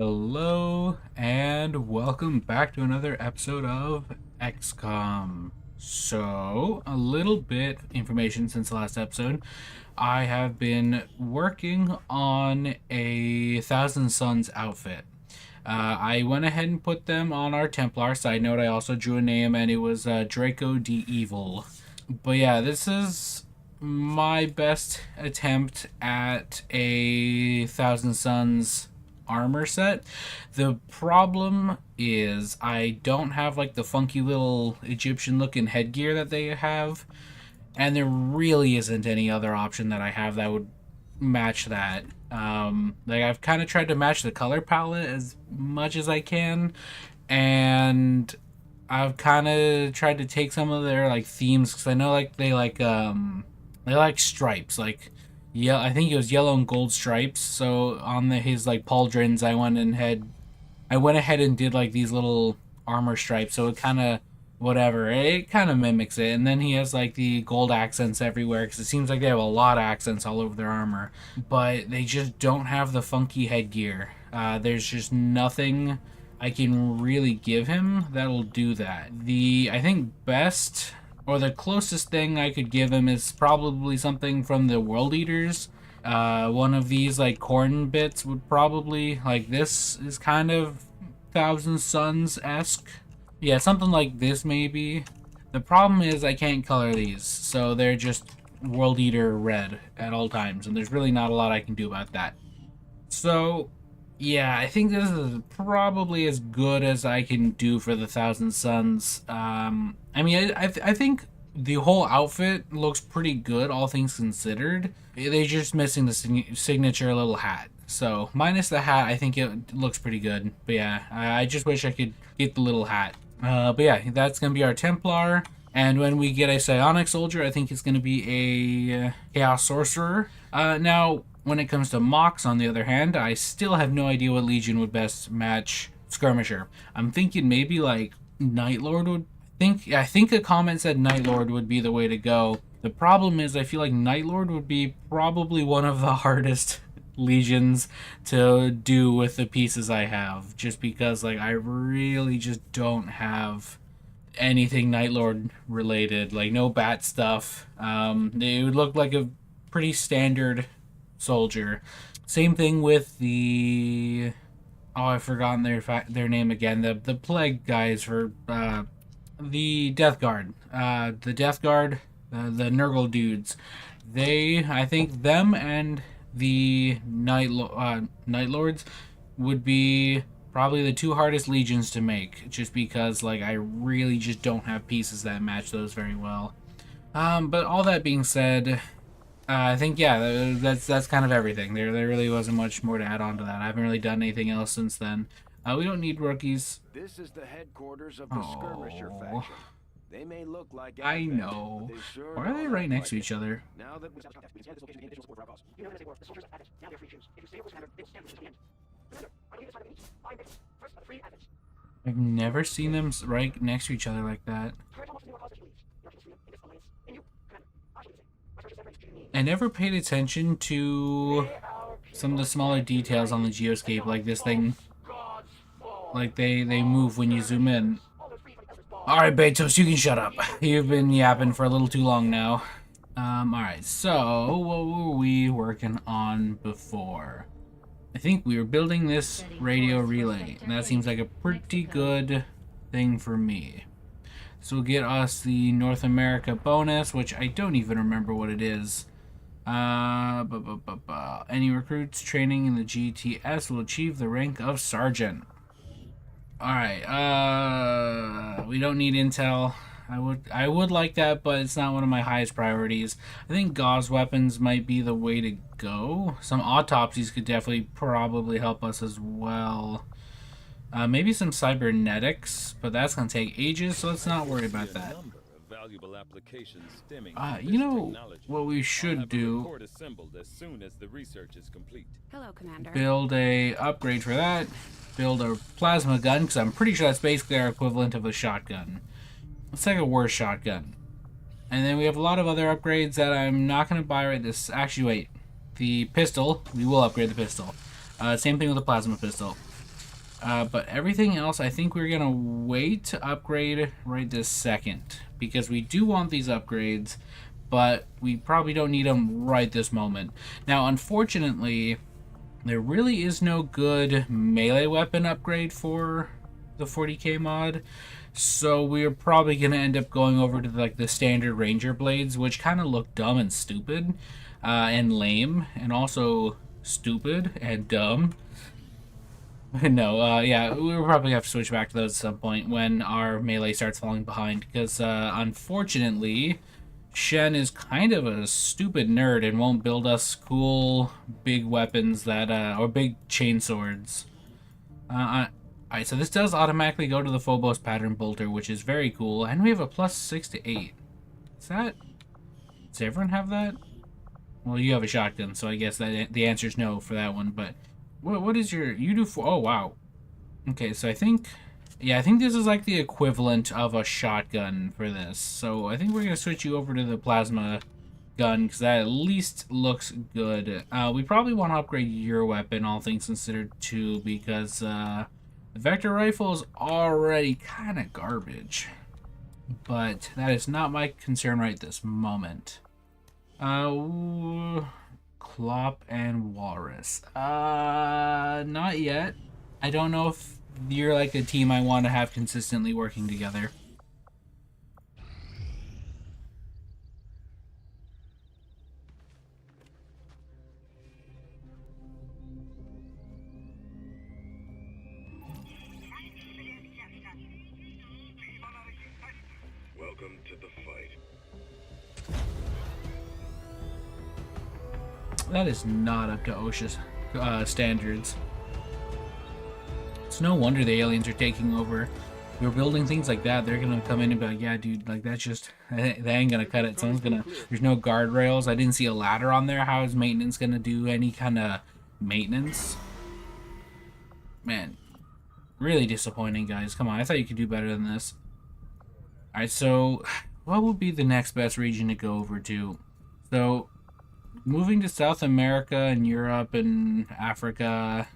Hello and welcome back to another episode of XCom. So, a little bit information since the last episode. I have been working on a Thousand Suns outfit. I went ahead and put them on our Templar. Side note, I also drew a name and it was Draco the Evil. But yeah, this is my best attempt at a Thousand Suns armor set. The problem is I don't have like the funky little Egyptian looking headgear that they have, and there really isn't any other option that I have that would match that. Like I've kind of tried to match the color palette as much as I can, and I've kind of tried to take some of their like themes because I know like they like stripes, like yeah, I think it was yellow and gold stripes. So on his like pauldrons, I went ahead and did like these little armor stripes. So it kind of whatever, it kind of mimics it. And then he has like the gold accents everywhere because it seems like they have a lot of accents all over their armor, but they just don't have the funky headgear. There's just nothing I can really give him that'll do that. I think best or the closest thing I could give him is probably something from the World Eaters. One of these like corn bits would probably, like, this is kind of Thousand Suns-esque. Yeah, something like this maybe. The problem is I can't color these, so they're just World Eater red at all times, and there's really not a lot I can do about that. So yeah, I think this is probably as good as I can do for the Thousand Suns. I mean, I think the whole outfit looks pretty good, all things considered. They're just missing the signature little hat. So, minus the hat, I think it looks pretty good. But yeah, I just wish I could get the little hat. But yeah, that's going to be our Templar. And when we get a Psionic Soldier, I think it's going to be a Chaos Sorcerer. Now, when it comes to Mox, on the other hand, I still have no idea what Legion would best match Skirmisher. I'm thinking maybe like Night Lord would. I think a comment said Night Lord would be the way to go. The problem is I feel like Night Lord would be probably one of the hardest legions to do with the pieces I have, just because like I really just don't have anything Night Lord related, like no bat stuff. It would look like a pretty standard soldier. Same thing with the I've forgotten their name again. The plague guys for the Death Guard. The Death Guard, the Nurgle dudes. I think them and the Night Lords would be probably the two hardest legions to make, just because like I really just don't have pieces that match those very well. But all that being said, I think yeah, that's kind of everything. There really wasn't much more to add on to that. I haven't really done anything else since then. We don't need rookies. This is the headquarters of the Skirmisher faction. They may look like I know. Sure Why are they right next to each other? Now that I've never seen them right next to each other like that. I never paid attention to some of the smaller details on the geoscape, like this thing. Like they move when you zoom in. Alright, Betos, you can shut up. You've been yapping for a little too long now. Alright, so what were we working on before? I think we were building this radio relay, and that seems like a pretty good thing for me. This will get us the North America bonus, which I don't even remember what it is. Any recruits training in the GTS will achieve the rank of Sergeant. Alright, we don't need intel. I would like that, but it's not one of my highest priorities. I think gauze weapons might be the way to go. Some autopsies could definitely probably help us as well. Maybe some cybernetics, but that's going to take ages, so let's not worry about that. You know what we should do? Hello, Commander. Build a upgrade for that. Build a plasma gun, because I'm pretty sure that's basically our equivalent of a shotgun. It's like a worse shotgun. And then we have a lot of other upgrades that I'm not going to buy right this. Actually, wait. The pistol, we will upgrade the pistol. Same thing with the plasma pistol. But everything else, I think we're gonna wait to upgrade right this second, because we do want these upgrades, but we probably don't need them right this moment. Now, unfortunately, there really is no good melee weapon upgrade for the 40k mod, so we're probably gonna end up going over to like the standard ranger blades, which kind of look dumb and stupid, and lame, and also stupid and dumb. No, yeah, we'll probably have to switch back to those at some point when our melee starts falling behind, because unfortunately, Shen is kind of a stupid nerd and won't build us cool big weapons that, or big chain swords. Alright, so this does automatically go to the Phobos pattern bolter, which is very cool, and we have a plus 6 to 8. Is that... Does everyone have that? Well, you have a shotgun, so I guess that the answer is no for that one, but... What is your... You do... Oh, wow. Okay, so I think... Yeah, I think this is like the equivalent of a shotgun for this. So I think we're going to switch you over to the plasma gun, because that at least looks good. We probably want to upgrade your weapon, all things considered, too, because the vector rifle is already kind of garbage. But that is not my concern right this moment. Clop and Walrus. Not yet. I don't know if you're like a team I want to have consistently working together. Welcome to the fight. That is not up to OSHA's standards. It's no wonder the aliens are taking over. We're building things like that. They're gonna come in and be like, yeah, dude, like that's just, they ain't gonna cut it. Someone's gonna, there's no guardrails. I didn't see a ladder on there. How is maintenance gonna do any kind of maintenance? Man, really disappointing, guys. Come on, I thought you could do better than this. Alright, so what would be the next best region to go over to? So, moving to South America and Europe and Africa,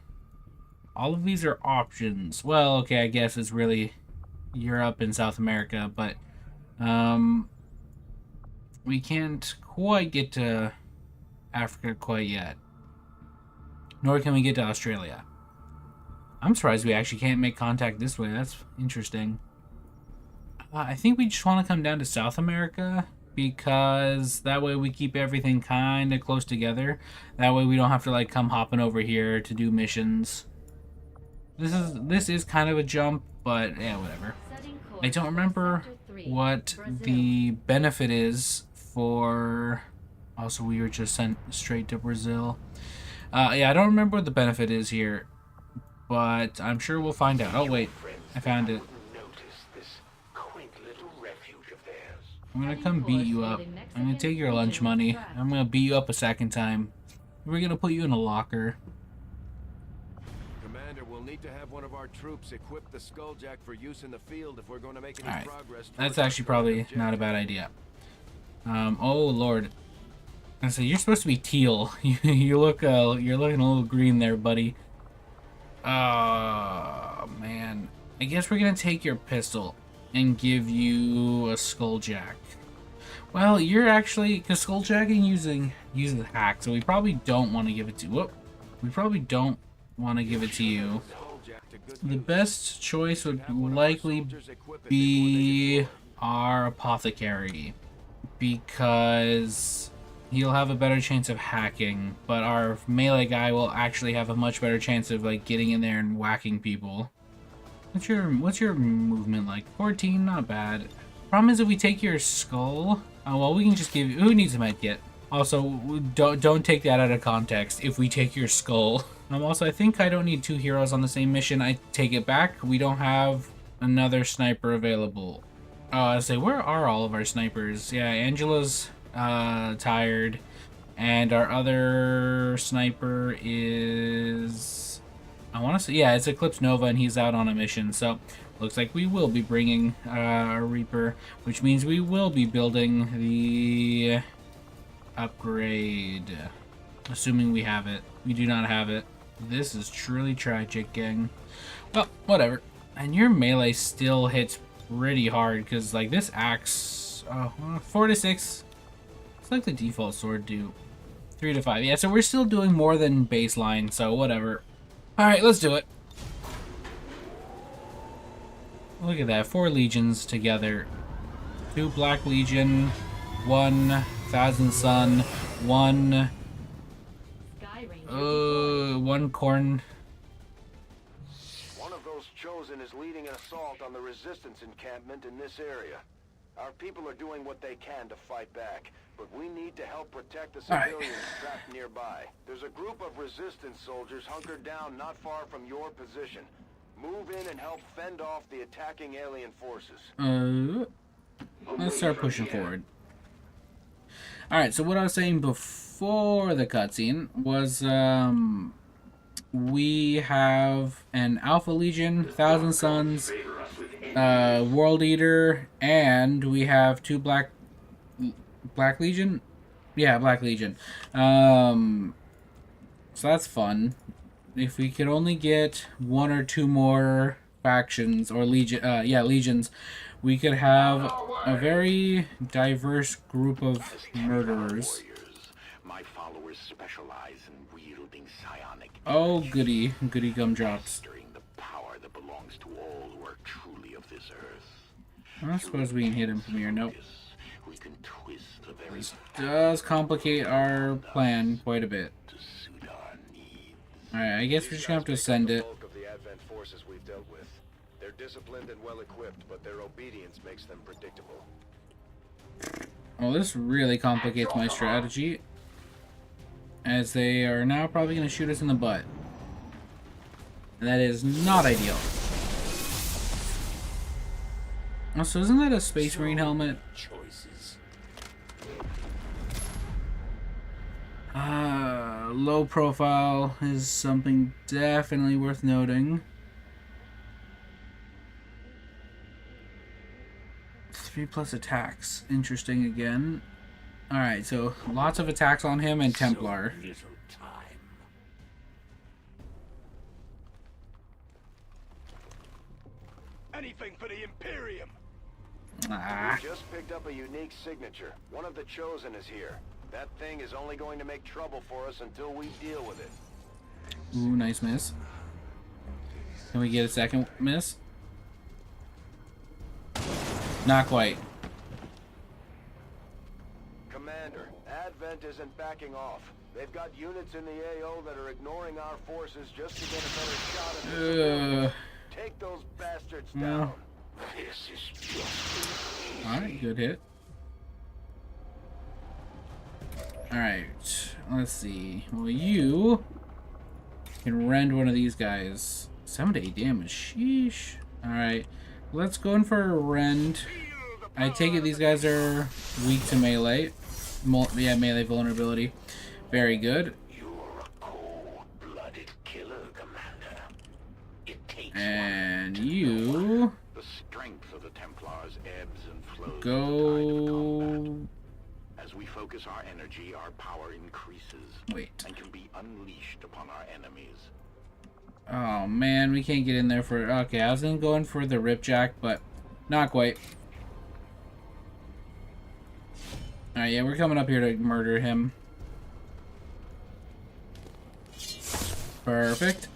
all of these are options. Well, okay, I guess it's really Europe and South America, but we can't quite get to Africa quite yet. Nor can we get to Australia. I'm surprised we actually can't make contact this way. That's interesting. I think we just want to come down to South America, because that way we keep everything kind of close together. That way we don't have to like come hopping over here to do missions. This is kind of a jump, but yeah, whatever. I don't remember what the benefit is for... Also, we were just sent straight to Brazil. Yeah, I don't remember what the benefit is here, but I'm sure we'll find out. Oh wait, I found it. I'm gonna come beat you up. I'm gonna take your lunch money. I'm gonna beat you up a second time. We're gonna put you in a locker. Commander, we'll need to have one of our troops equip the Skulljack for use in the field if we're going to make any progress. That's actually probably not a bad idea. Oh lord. I say you're supposed to be teal. You look you're looking a little green there, buddy. Oh man. I guess we're gonna take your pistol and give you a Skulljack. Well, you're actually, because Skulljacking uses hack, so we probably don't want to give it to. Whoop. We probably don't want to give it to you. The best choice would likely be our apothecary, because he'll have a better chance of hacking, but our melee guy will actually have a much better chance of like getting in there and whacking people. What's your movement like? 14, not bad. Problem is if we take your skull, well, we can just give you. Who needs a med kit? Also, don't take that out of context. If we take your skull, also I think I don't need 2 heroes on the same mission. I take it back. We don't have another sniper available. I say, where are all of our snipers? Yeah, Angela's tired, and our other sniper is. I want to say, yeah, it's Eclipse Nova, and he's out on a mission, so looks like we will be bringing a Reaper, which means we will be building the upgrade, assuming we have it. We do not have it. This is truly tragic, gang. Oh, whatever. And your melee still hits pretty hard because, like, this axe, 4 to 6. It's like the default sword do. 3 to 5. Yeah, so we're still doing more than baseline, so whatever. Alright, let's do it. Look at that. 4 legions together. 2 Black Legion, 1 Thousand Sun, 1 1 Corn. One of those chosen is leading an assault on the resistance encampment in this area. Our people are doing what they can to fight back, but we need to help protect the civilians trapped nearby. There's a group of resistance soldiers hunkered down not far from your position. Move in and help fend off the attacking alien forces. Let's start pushing forward. Alright, so what I was saying before the cutscene was, we have an Alpha Legion, Thousand Suns, World Eater, and we have 2 Black Legion? Yeah, Black Legion. So that's fun. If we could only get 1 or 2 more factions, or legions, we could have a very diverse group of murderers. My followers specialize in wielding psionic. Oh, goody gumdrops. The power that belongs to all who are truly of this earth. I suppose we can hit him from here. Nope. We can twist the very This does complicate our plan quite a bit. to suit our needs. Alright, I guess we're just gonna have to send it. Bulk of the Advent forces we've dealt with. They're disciplined and well equipped, but their obedience makes them predictable. Well, this really complicates my strategy, as they are now probably going to shoot us in the butt. And that is not ideal. Also, isn't that a Space Marine helmet? Choices. Low profile is something definitely worth noting. 3+ attacks. Interesting again. Alright, so lots of attacks on him and Templar. So little time. Anything for the Imperium! Ah. We just picked up a unique signature. One of the chosen is here. That thing is only going to make trouble for us until we deal with it. Ooh, nice miss. Can we get a second miss? Not quite. Commander, Advent isn't backing off. They've got units in the AO that are ignoring our forces just to get a better shot at the Take those bastards down. This is just Alright, good hit. Alright, let's see. Well, you can rend one of these guys. 7 to 8 damage. Sheesh. Alright, let's go in for a rend. I take it these guys are weak to melee. Yeah, melee vulnerability. Very good. You're a cold-blooded killer, Commander. It takes And you the strength of the Templars ebbs and flows. go. As we focus our energy, our power increases. Wait. And can be unleashed upon our enemies. Oh man, we can't get in there for. Okay, I was gonna go in for the Ripjack, but not quite. Alright, yeah, we're coming up here to murder him. Perfect.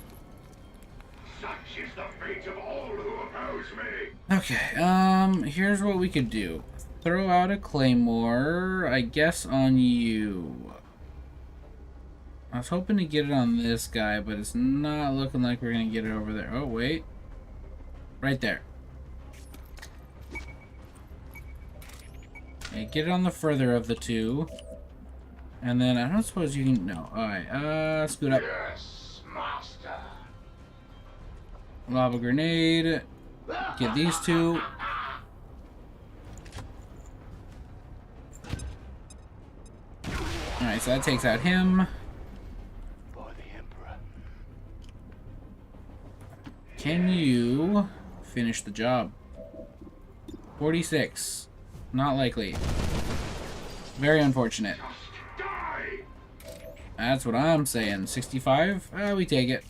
Such is the fate of all who oppose me. Okay, here's what we could do. Throw out a claymore, I guess, on you. I was hoping to get it on this guy, but it's not looking like we're gonna get it over there. Oh, wait. Right there. Okay, get it on the further of the two. And then, I don't suppose you can... No. Alright, scoot up. Yes, master. Lava grenade. Get these two. Alright, so that takes out him. For the Emperor. Can you finish the job? 46. Not likely. Very unfortunate. Die. That's what I'm saying. 65? We take it.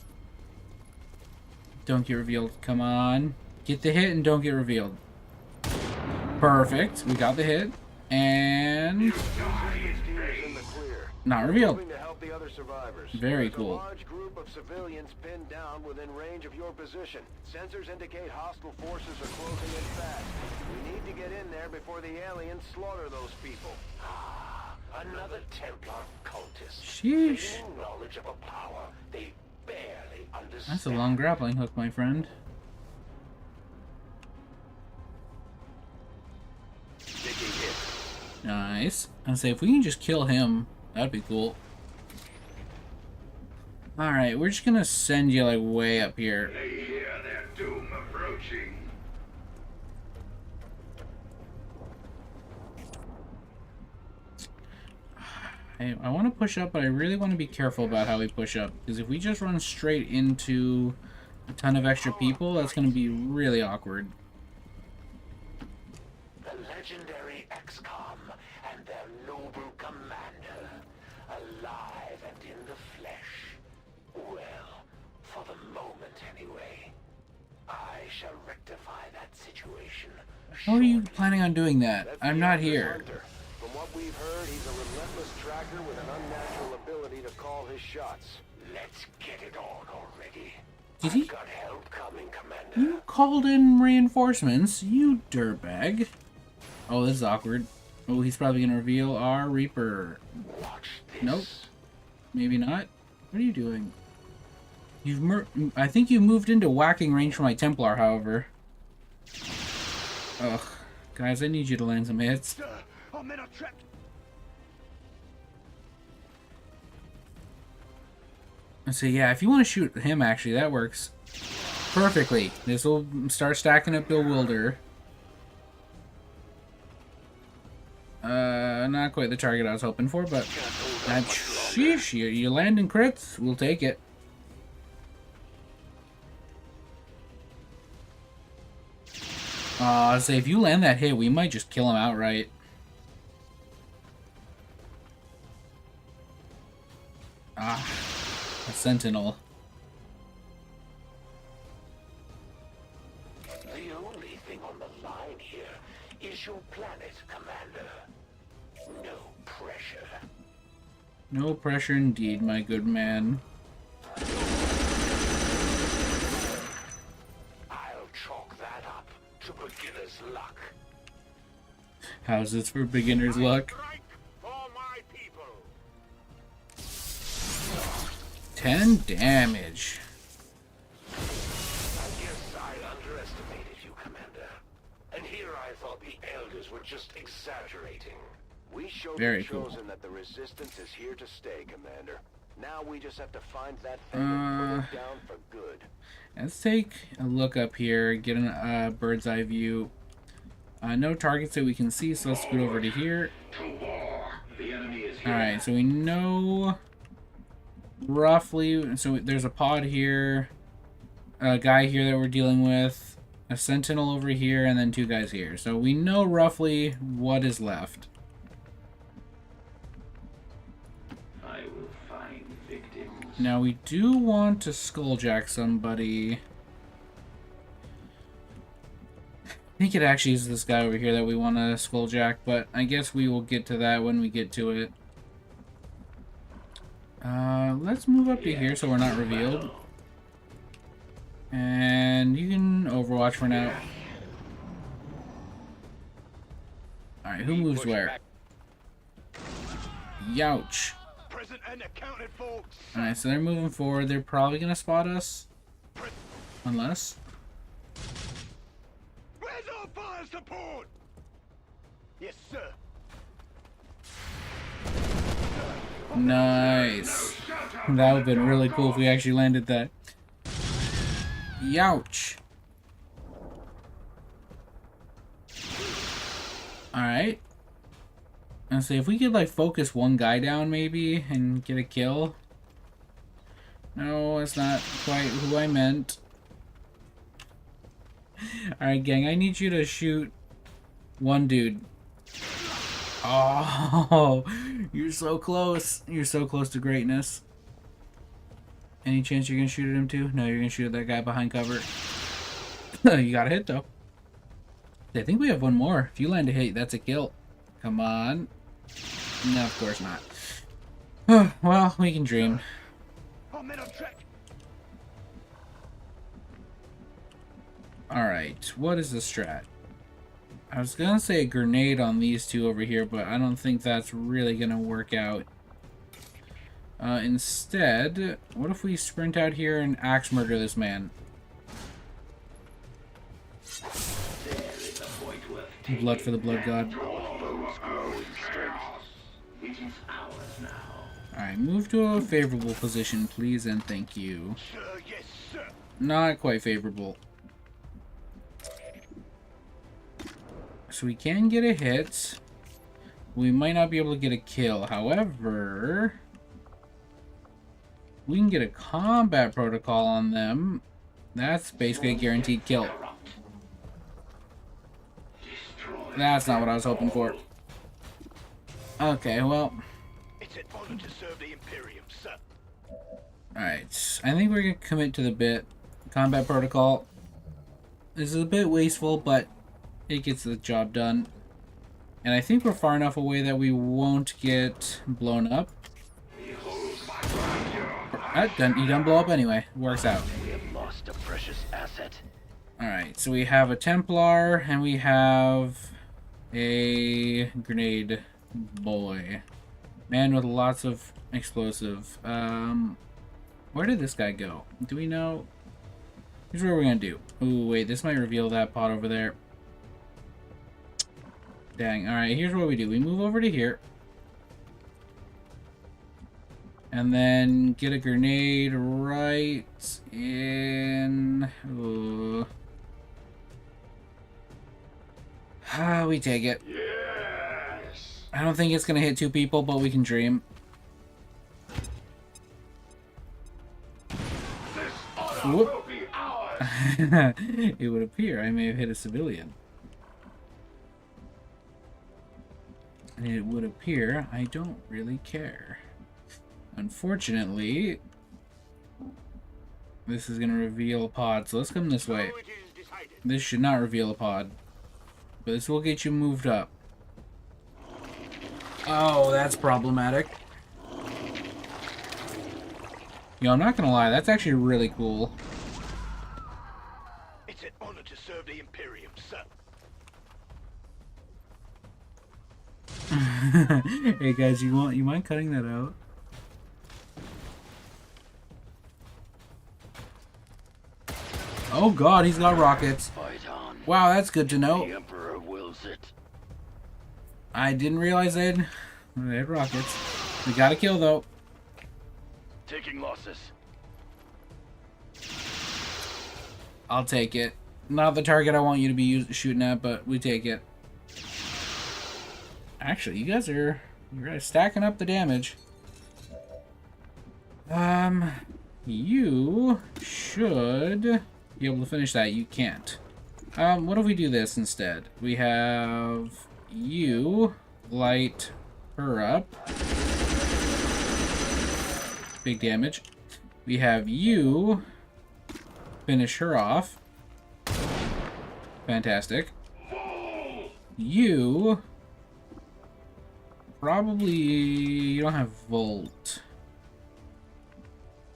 Don't get revealed. Come on. Get the hit and don't get revealed. Perfect. We got the hit. And... not revealed. Very cool. Large group of civilians pinned down within range of your position. Sensors indicate hostile forces are closing in fast. We need to get in there before the aliens slaughter those people. Another Templar cultist. Sheesh. Gaining knowledge of a power they barely understand. That's a long grappling hook, my friend. Nice. I'd say if we can just kill him, that'd be cool. Alright, we're just gonna send you like way up here. They hear their doom approaching. I want to push up, but I really want to be careful about how we push up. Because if we just run straight into a ton of extra people, that's going to be really awkward. The legendary XCom and their noble commander, alive and in the flesh. Well, for the moment anyway, I shall rectify that situation. How are you planning on doing that? I'm not here. Hunter. From what we've heard, he's a relentless tracker with an unnatural ability to call his shots. Let's get it on already. Did he? I've got help coming, Commander. You called in reinforcements, you dirtbag. Oh, this is awkward. Oh, he's probably going to reveal our Reaper. Watch this. Nope. Maybe not. What are you doing? I think you moved into whacking range for my Templar, however. Ugh. Guys, I need you to land some hits. I'm in a trap. So yeah, if you want to shoot him, actually, that works perfectly. This will start stacking up Bewilder. Not quite the target I was hoping for, but sheesh, you land in crits, we'll take it. So if you land that hit, we might just kill him outright. Ah, a Sentinel. The only thing on the line here is your planet, Commander. No pressure. No pressure indeed, my good man. I'll chalk that up to beginner's luck. How's this for beginner's luck? Strike for my people. 10 damage. I guess I underestimated you, Commander. And here I thought the elders were just exaggerating. We showed Very the cool. chosen that the resistance is here to stay, Commander. Now we just have to find that thing and put it down for good. Let's take a look up here, get a bird's eye view. No targets that we can see, so let's scoot over to here. Alright, so we know roughly, so there's a pod here, a guy here that we're dealing with, a sentinel over here, and then 2 guys here. So we know roughly what is left. I will find victims. Now we do want to skulljack somebody. I think it actually is this guy over here that we want to skulljack, but I guess we will get to that when we get to it. Let's move up to here so we're not revealed. And you can overwatch for now. Alright, who moves where? Youch. Present and accounted for. Alright, so they're moving forward. They're probably going to spot us. Unless. Where's our fire support? Yes, sir. Nice. That would have been really cool if we actually landed that. Youch. Alright. Let's see if we could like focus one guy down maybe and get a kill. No, that's not quite who I meant. Alright, gang, I need you to shoot one dude. Oh, you're so close. You're so close to greatness. Any chance you're gonna shoot at him too? No, you're gonna shoot at that guy behind cover. You got a hit though. I think we have one more. If you land a hit, that's a kill. Come on. No, of course not. Well, we can dream. Alright, what is the strat? I was gonna say a grenade on these two over here, but I don't think that's really gonna work out. Instead, what if we sprint out here and axe murder this man? Blood for the blood god. Alright, move to a favorable position, please, and thank you. Not quite favorable. So we can get a hit. We might not be able to get a kill. However, we can get a combat protocol on them. That's basically a guaranteed kill. That's not what I was hoping for. Okay, well. It's an honor to serve the Imperium, sir. Alright, I think we're gonna commit to the bit. Combat protocol. This is a bit wasteful, but it gets the job done. And I think we're far enough away that we won't get blown up. You don't blow up anyway. Works out. We have lost a precious asset. Alright, so we have a Templar and we have a grenade boy. Man with lots of explosive. Where did this guy go? Do we know? Here's what we're gonna do. Ooh, wait, this might reveal that pot over there. Dang, alright, here's what we do. We move over to here. And then get a grenade right in... Ooh. We take it. Yes. I don't think it's gonna hit two people, but we can dream. This honor Whoop. will be ours. It would appear I may have hit a civilian. And it would appear I don't really care. Unfortunately, this is gonna reveal a pod, so let's come this way. This should not reveal a pod, but this will get you moved up. Oh, that's problematic. Yo, I'm not gonna lie, that's actually really cool. It's an honor to serve the Imperium, sir. Hey guys, you mind cutting that out? Oh god, he's got rockets. Fight on. Wow, that's good to know. The Emperor wills it. I didn't realize they had rockets. We got a kill though. Taking losses. I'll take it. Not the target I want you to be shooting at, but we take it. Actually, you guys are stacking up the damage. You should be able to finish that. You can't. What if we do this instead? We have you light her up. Big damage. We have you finish her off. Fantastic. You probably, you don't have Volt.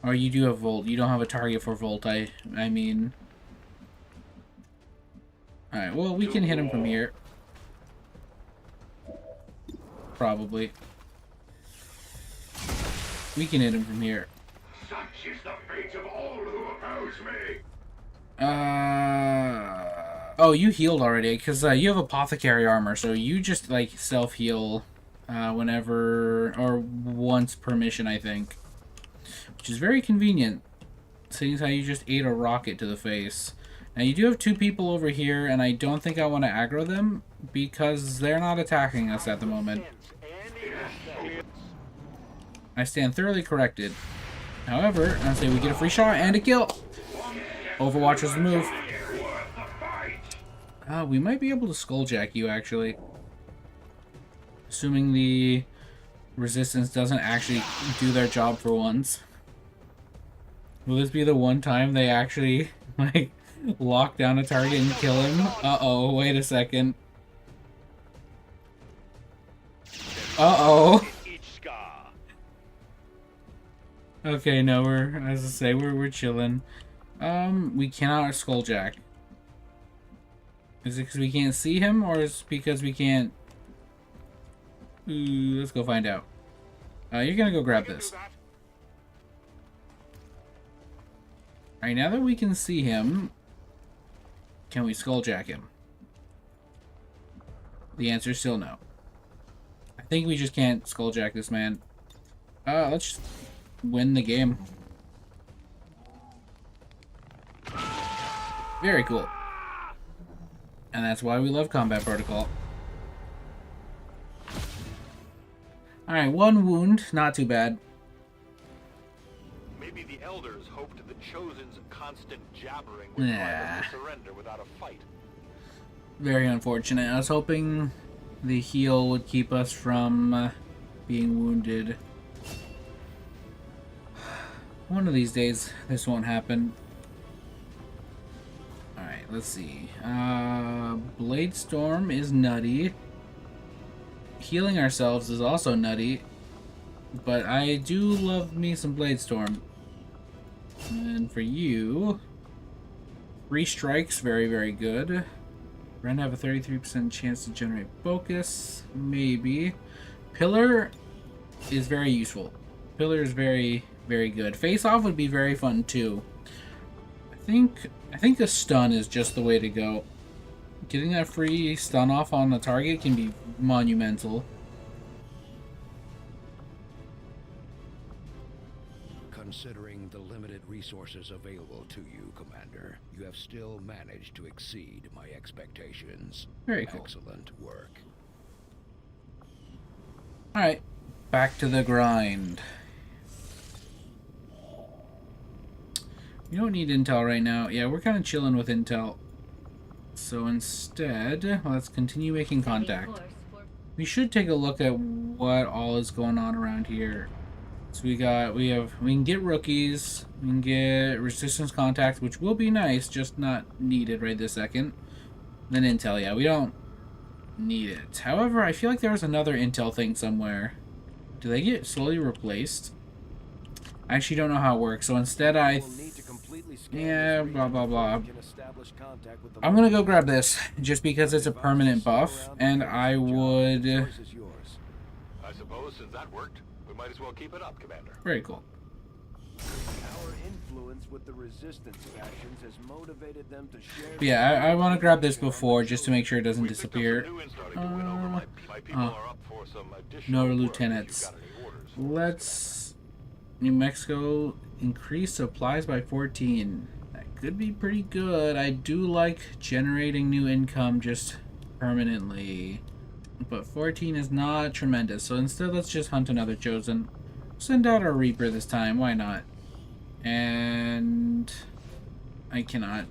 Or you do have Volt. You don't have a target for Volt, I mean. Alright, well, we can hit him from here. Probably. We can hit him from here. Such is the fate of all who oppose me. Oh, you healed already, because you have apothecary armor, so you just, like, self-heal whenever, or once per mission, I think. Which is very convenient, seeing as how you just ate a rocket to the face. Now, you do have two people over here, and I don't think I want to aggro them, because they're not attacking us at the moment. I stand thoroughly corrected. However, I'll say we get a free shot and a kill. Overwatch was the move. We might be able to skulljack you, actually. Assuming the resistance doesn't actually do their job for once. Will this be the one time they actually, like, lock down a target and kill him? Uh-oh, wait a second. Uh-oh. Okay, no, as I say, we're chilling. We cannot skulljack. Is it because we can't see him, or is it because we can't... Ooh, let's go find out. You're gonna go grab this. Alright, now that we can see him, can we skulljack him? The answer is still no. I think we just can't skulljack this man. Let's just win the game. Very cool. And that's why we love combat protocol. Alright, 1 wound, not too bad. Maybe the elders hoped the Chosen's constant jabbering would drive them to surrender without a fight. Very unfortunate. I was hoping the heal would keep us from being wounded. One of these days, this won't happen. Alright, let's see. Blade Storm is nutty. Healing ourselves is also nutty. But I do love me some Blade Storm. And for you... 3 strikes, very, very good. We're gonna have a 33% chance to generate focus. Maybe. Pillar is very useful. Pillar is very, very good. Face Off would be very fun too. I think a stun is just the way to go. Getting that free stun off on the target can be monumental. Considering the limited resources available to you, Commander, you have still managed to exceed my expectations. Very cool. Excellent work. Alright, back to the grind. You don't need intel right now. Yeah, we're kind of chilling with intel. So instead, let's continue making contact. We should take a look at what all is going on around here. So we can get rookies, we can get resistance contacts, which will be nice, just not needed right this second. Then intel, yeah, we don't need it. However, I feel like there was another intel thing somewhere. Do they get slowly replaced? I actually don't know how it works, so instead yeah, blah blah blah. I'm gonna go grab this, just because it's a permanent buff, and I would... I suppose since that worked, we might as well keep it up, Commander. Very cool. Our influence with the resistance factions has motivated them to share... Yeah, I want to grab this before, just to make sure it doesn't disappear. No lieutenants. Let's... New Mexico increase supplies by 14. That could be pretty good. I do like generating new income just permanently. But 14 is not tremendous. So instead, let's just hunt another Chosen. Send out our Reaper this time. Why not? And... I cannot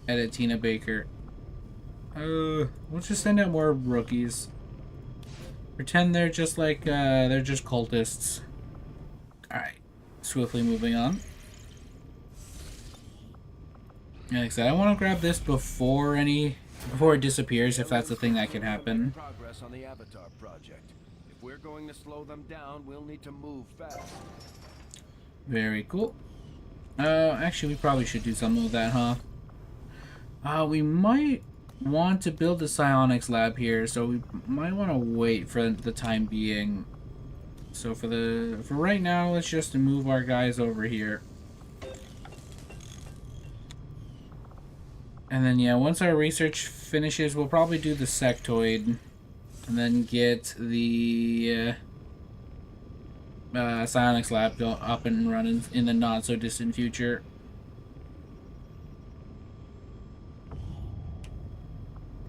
edit Tina Baker. Let's just send out more rookies. Pretend they're just like, they're just cultists. Alright. Swiftly moving on. Like I said, I want to grab this before it disappears, if that's the thing that can happen. Progress on the Avatar project. If we're going to slow them down, we'll need to move fast. Very cool. Actually, we probably should do something with that, huh? We might want to build a psionics lab here, so we might want to wait for the time being. So for right now, let's just move our guys over here. And then, yeah, once our research finishes, we'll probably do the sectoid. And then get the psionics lab up and running in the not-so-distant future.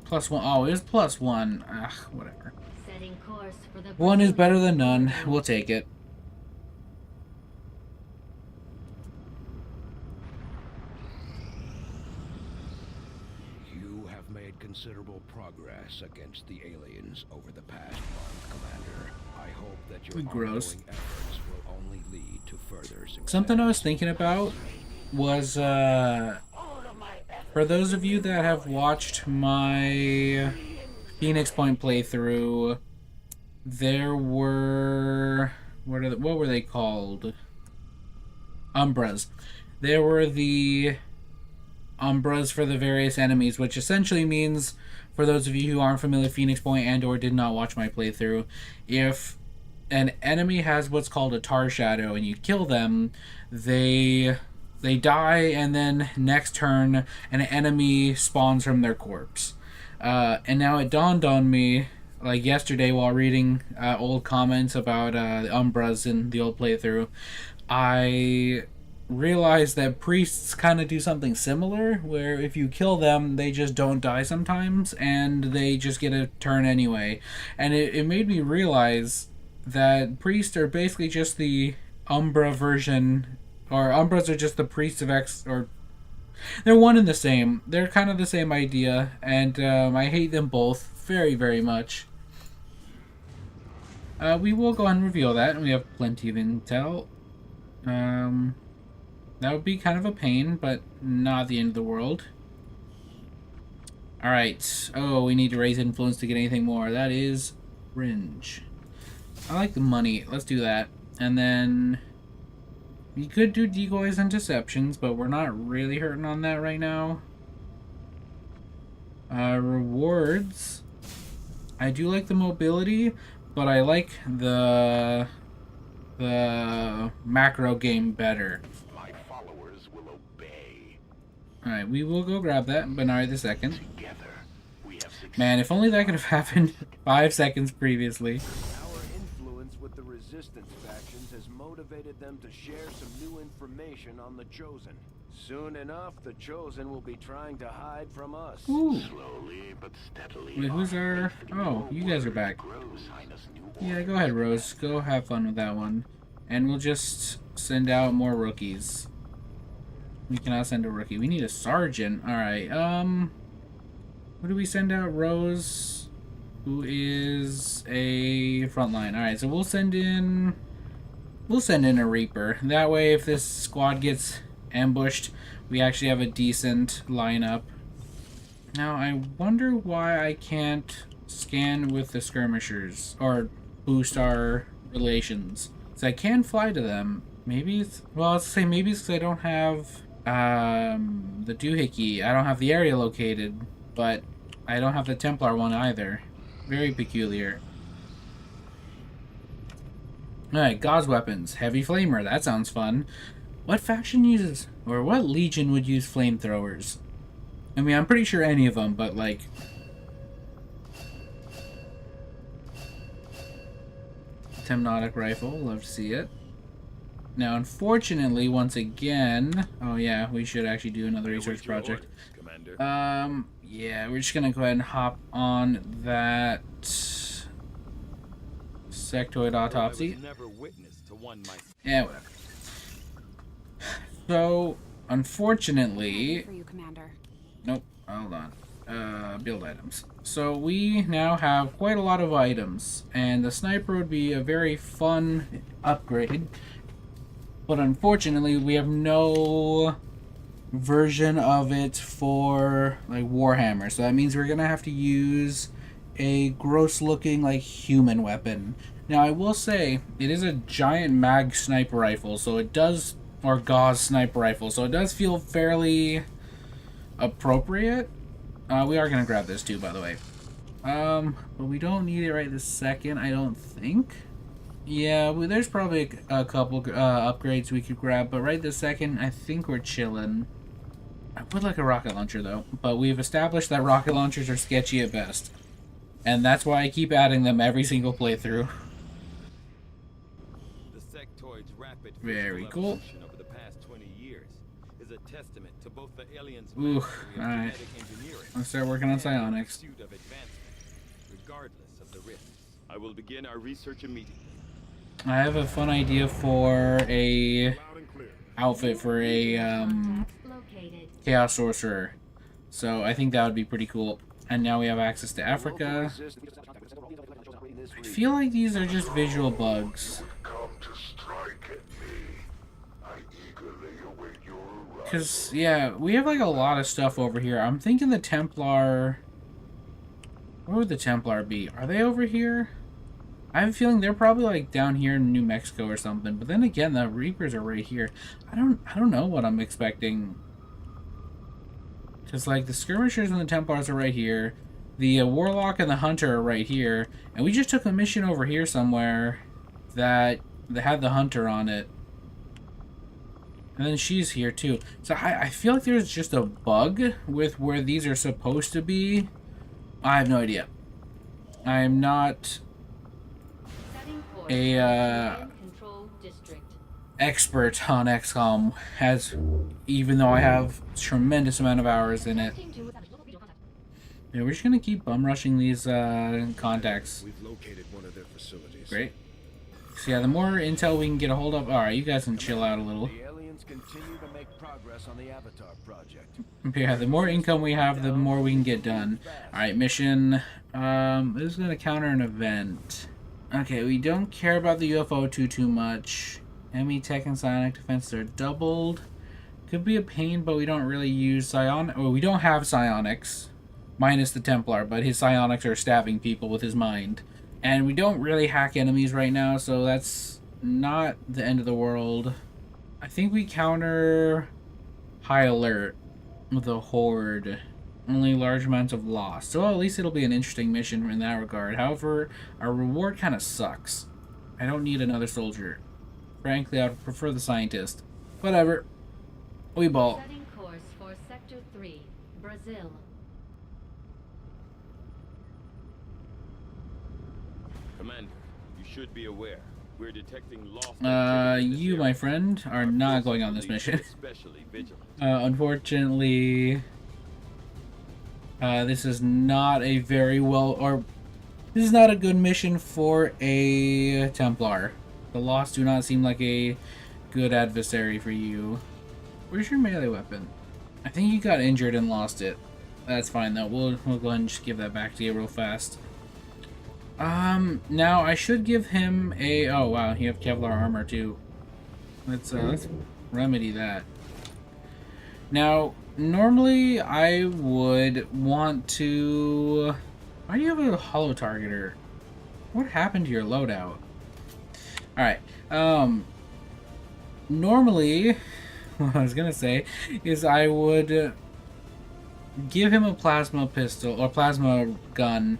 +1. Oh, it was +1. Ugh, whatever. Setting course for the 1 is better than none. We'll take it. You have made considerable progress against the aliens over the past month, Commander. I hope that your Gross. ongoing efforts will only lead to further success. Something I was thinking about was, for those of you that have watched my Phoenix Point playthrough, there were... What were they called? Umbras. There were the Umbras for the various enemies, which essentially means, for those of you who aren't familiar with Phoenix Point and or did not watch my playthrough, if an enemy has what's called a tar shadow and you kill them, they die, and then next turn an enemy spawns from their corpse. And now it dawned on me, like yesterday while reading old comments about the Umbras in the old playthrough, I realized that priests kind of do something similar, where if you kill them, they just don't die sometimes, and they just get a turn anyway. And it made me realize that priests are basically just the Umbra version, or Umbras are just the priests of X, or they're one and the same. They're kind of the same idea, and I hate them both very, very much. We will go ahead and reveal that, and we have plenty of intel. That would be kind of a pain, but not the end of the world. Alright. Oh, we need to raise influence to get anything more. That is Ringe. I like the money. Let's do that. And then we could do decoys and deceptions, but we're not really hurting on that right now. Rewards. I do like the mobility, but I like the macro game better. My followers will obey. Alright, we will go grab that, but not right this second. Together, we have succeeded. Man, if only that could have happened 5 seconds previously. Our influence with the resistance factions has motivated them to share some new information on the Chosen. Soon enough, the Chosen will be trying to hide from us. Ooh. Slowly but steadily. Wait, who's our... Oh, you guys are back. Yeah, go ahead, Rose. Go have fun with that one. And we'll just send out more rookies. We cannot send a rookie. We need a sergeant. Alright, who do we send out? Rose, who is a frontline. Alright, so we'll send in a Reaper. That way, if this squad gets ambushed, we actually have a decent lineup. Now, I wonder why I can't scan with the skirmishers, or boost our relations. So I can fly to them. Maybe it's... Well, let's say maybe it's because I don't have the doohickey. I don't have the area located, but I don't have the Templar one either. Very peculiar. Alright, God's weapons. Heavy flamer. That sounds fun. What faction uses... Or what legion would use flamethrowers? I mean, I'm pretty sure any of them, but like... Temnotic rifle. Love to see it. Now, unfortunately, once again... Oh yeah, we should actually do another research project. Yeah, we're just gonna go ahead and hop on that... sectoid autopsy. Yeah, whatever. So, unfortunately... Nope, hold on. Build items. So we now have quite a lot of items, and the sniper would be a very fun upgrade. But unfortunately, we have no version of it for like Warhammer. So that means we're gonna have to use a gross-looking like human weapon. Now I will say it is a giant mag sniper rifle, so it does, or gauze sniper rifle, so it does feel fairly appropriate. We are gonna grab this too, by the way. But we don't need it right this second, I don't think. Yeah, there's probably a couple upgrades we could grab, but right this second, I think we're chilling. I would like a rocket launcher though, but we've established that rocket launchers are sketchy at best, and that's why I keep adding them every single playthrough. The sectoid's rapid Very cool. over the past 20 years is a testament to both the aliens' Ooh, mastery of alright. genetic engineering Let's start working on and their psionics. pursuit of advancement, regardless of the risks. I will begin our research immediately. I have a fun idea for a outfit for a Chaos Sorcerer. So I think that would be pretty cool. And now we have access to Africa. I feel like these are just visual bugs. Come to strike Because, yeah, we have, like, a lot of stuff over here. I'm thinking the Templar... Where would the Templar be? Are they over here? I have a feeling they're probably, like, down here in New Mexico or something. But then again, the Reapers are right here. I don't know what I'm expecting. Because, like, the Skirmishers and the Templars are right here. The Warlock and the Hunter are right here. And we just took a mission over here somewhere that had the Hunter on it. And then she's here too. So I feel like there's just a bug with where these are supposed to be. I have no idea. I am not a expert on XCOM, even though I have a tremendous amount of hours in it. Yeah, we're just gonna keep bum rushing these contacts. We've located one of their facilities. Great. So yeah, the more intel we can get a hold of. All right, you guys can chill out a little. The aliens continue to make progress on the Avatar project. Yeah, the more income we have, the more we can get done. Alright, mission. This is gonna counter an event. Okay, we don't care about the UFO too much. ME Tech and Psionic defenses are doubled. Could be a pain, but we don't really use psionic. Well, we don't have psionics. Minus the Templar, but his psionics are stabbing people with his mind. And we don't really hack enemies right now, so that's not the end of the world. I think we counter high alert with a horde. Only large amounts of loss. So at least it'll be an interesting mission in that regard. However, our reward kind of sucks. I don't need another soldier. Frankly, I would prefer the scientist. Whatever. We ball. Setting course for Sector 3, Brazil. Commander, you should be aware. We're detecting lost you, my friend, are not going on this mission. Especially vigilant. Unfortunately, this is not a this is not a good mission for a Templar. The Lost do not seem like a good adversary for you. Where's your melee weapon? I think you got injured and lost it. That's fine though. We'll go ahead and just give that back to you real fast. Now I should give him a... Oh wow, you have Kevlar armor too. Let's remedy that. Now, normally I would want to... Why do you have a holo targeter? What happened to your loadout? Alright, normally, what I was gonna say is I would give him a plasma pistol, or plasma gun,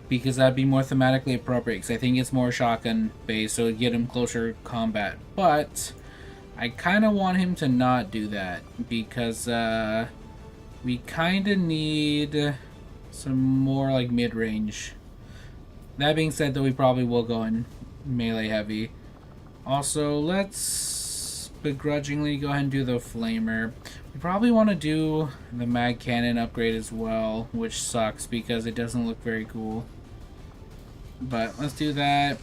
because that'd be more thematically appropriate, because I think it's more shotgun based, so it'd get him closer combat. But I kind of want him to not do that, because we kind of need some more like mid-range. That being said, though, we probably will go in melee heavy. Also, let's begrudgingly go ahead and do the flamer. We probably want to do the mag cannon upgrade as well, which sucks because it doesn't look very cool. But let's do that.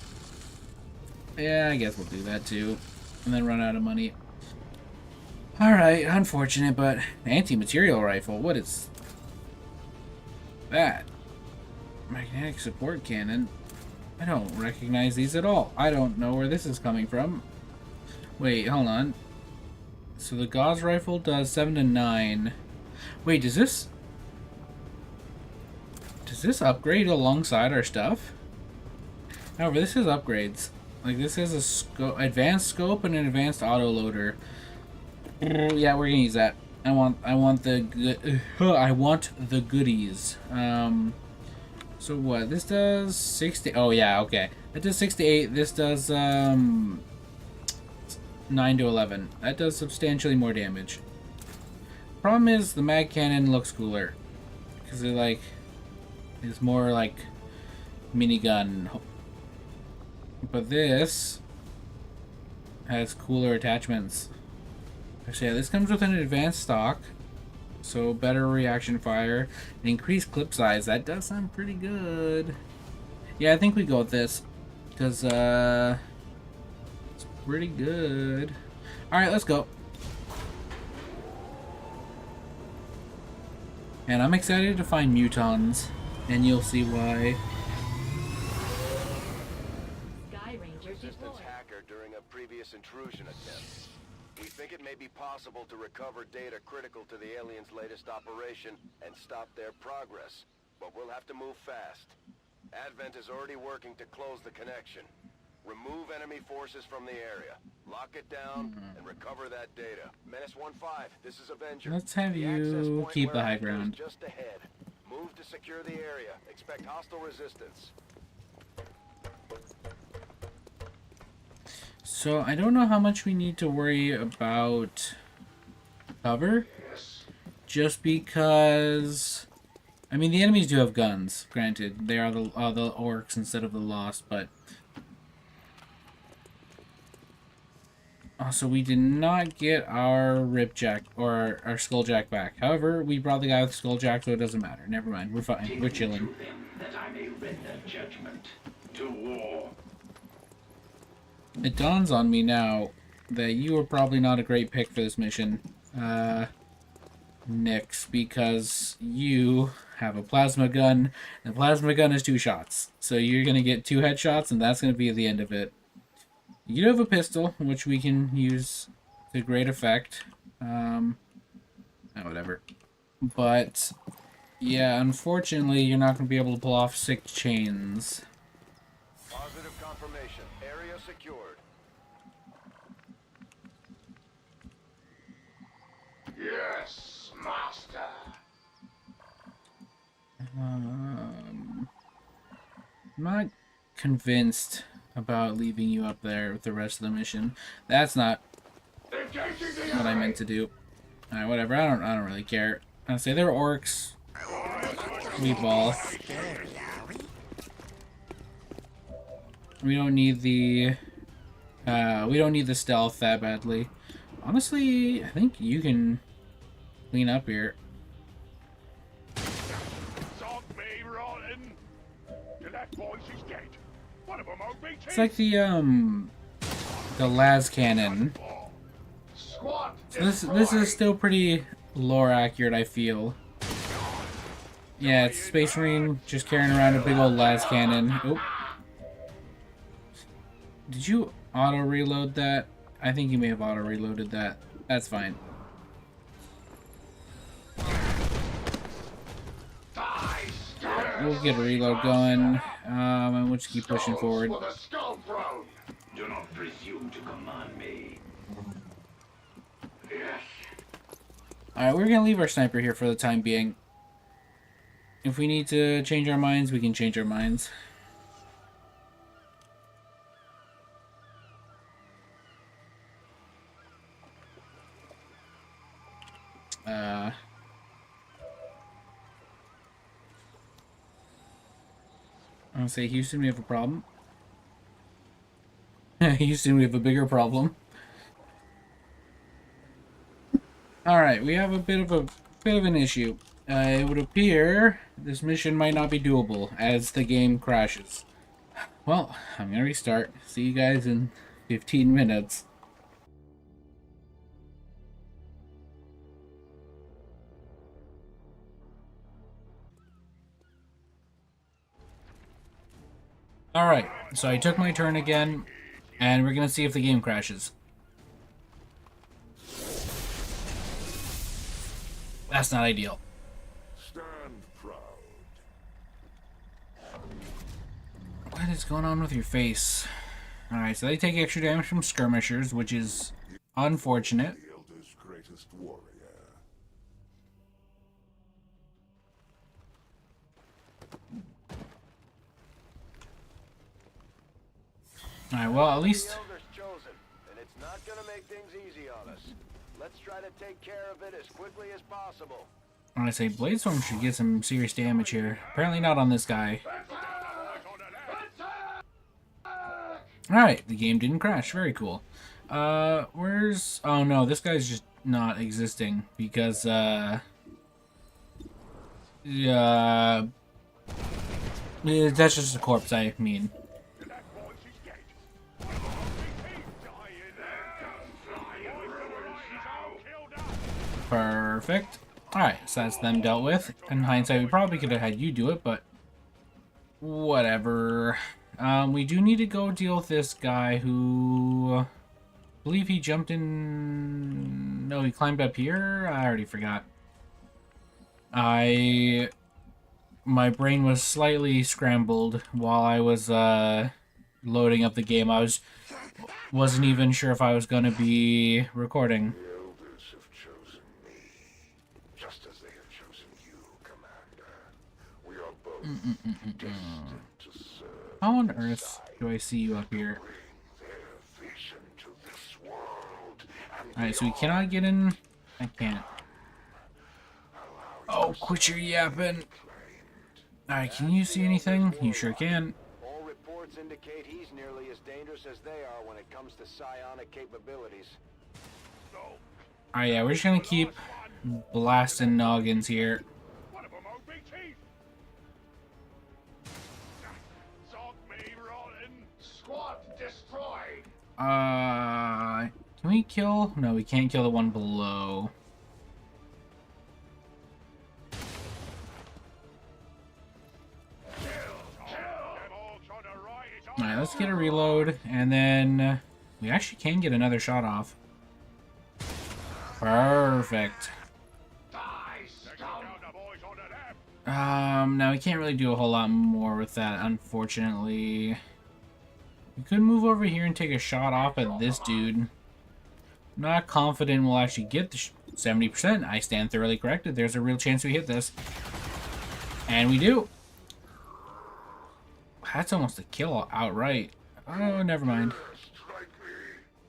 Yeah, I guess we'll do that too. And then run out of money. Alright, unfortunate, but anti-material rifle, what is that? Magnetic support cannon. I don't recognize these at all. I don't know where this is coming from. Wait, hold on. So the Gauss rifle does 7 to 9. Wait, does this upgrade alongside our stuff? However, this is upgrades. Like, this is a advanced scope and an advanced auto loader. Yeah, we're gonna use that. I want the goodies. So what? This does 60. Oh yeah, okay. That does 68. This does 9 to 11. That does substantially more damage. Problem is the mag cannon looks cooler because it is more like minigun. But this has cooler attachments. Actually, yeah, this comes with an advanced stock, so better reaction fire, and increased clip size. That does sound pretty good. Yeah, I think we go with this because it's pretty good. All right, let's go. And I'm excited to find mutons, and you'll see why. Resistance hacker during a previous intrusion attempt. We think it may be possible to recover data critical to the aliens' latest operation and stop their progress. But we'll have to move fast. Advent is already working to close the connection. Remove enemy forces from the area. Lock it down and recover that data. Menace 1-5, this is Avenger. Let's have The access you point keep the where high Echo is ground. just ahead. Move to secure the area. Expect hostile resistance. So I don't know how much we need to worry about cover. Just because, I mean, the enemies do have guns. Granted, they are the orcs instead of the lost, but also we did not get our ripjack or our skulljack back. However, we brought the guy with skulljack, so it doesn't matter. Never mind, we're fine. We're chilling. That I may render judgment to war. It dawns on me now that you are probably not a great pick for this mission, Nyx, because you have a plasma gun, and the plasma gun is 2 shots. So you're going to get 2 headshots, and that's going to be the end of it. You do have a pistol, which we can use to great effect. Whatever. But, yeah, unfortunately, you're not going to be able to pull off 6 chains. Positive confirmation. Area secured. Yes, master. I'm not convinced about leaving you up there with the rest of the mission. That's not what I meant to do. Alright, whatever. I don't really care. I say they're orcs. We ball. We don't need the stealth that badly. Honestly, I think you can clean up here. It's like the las cannon. So this is still pretty lore accurate, I feel. Yeah, it's Space Marine just carrying around a big old las cannon. Oh. Did you auto reload that? I think you may have auto reloaded that. That's fine. We'll get a reload going, and we'll just keep pushing forward. Do not presume to command me. Yes. Alright, we're gonna leave our sniper here for the time being. If we need to change our minds, we can change our minds. I'm gonna say, Houston, we have a problem. Houston, we have a bigger problem. Alright, we have a bit of an issue. It would appear this mission might not be doable as the game crashes. Well, I'm gonna restart. See you guys in 15 minutes. Alright, so I took my turn again, and we're gonna see if the game crashes. That's not ideal. Stand proud. What is going on with your face? Alright, so they take extra damage from skirmishers, which is unfortunate. The Elder's greatest warrior. Alright, well, at least... The Elder's chosen, and it's not gonna make things easy on us. Let's try to take care of it as quickly as possible. I say Bladestorm should get some serious damage here. Apparently not on this guy. Alright, the game didn't crash. Very cool. Where's... Oh no, this guy's just not existing because, yeah, that's just a corpse, I mean. Perfect. Alright, so that's them dealt with. In hindsight, we probably could have had you do it, but whatever. We do need to go deal with this guy who believe he jumped in... No, he climbed up here? I already forgot. My brain was slightly scrambled while I was loading up the game. Wasn't even sure if I was going to be recording. The elders have chosen me, just as they have chosen you, Commander. We are both destined to serve. How on earth do I see you up here? Bring their vision to this world and Alright, so we cannot get in. I can't. Oh, quit your yapping. Alright, can you see anything? You sure can. All reports indicate he's nearly as dangerous as they are when it comes to psionic capabilities. Alright, yeah, we're just gonna keep blasting noggins here. one of them OBT. Zog me rotten. Squad destroyed. Can we kill? No, we can't kill the one below. Alright, let's get a reload, and then we actually can get another shot off. Perfect. Now we can't really do a whole lot more with that, unfortunately. We could move over here and take a shot off at this dude. Not confident we'll actually get the 70%. I stand thoroughly corrected. There's a real chance we hit this. And we do. That's almost a kill outright. Oh, never mind.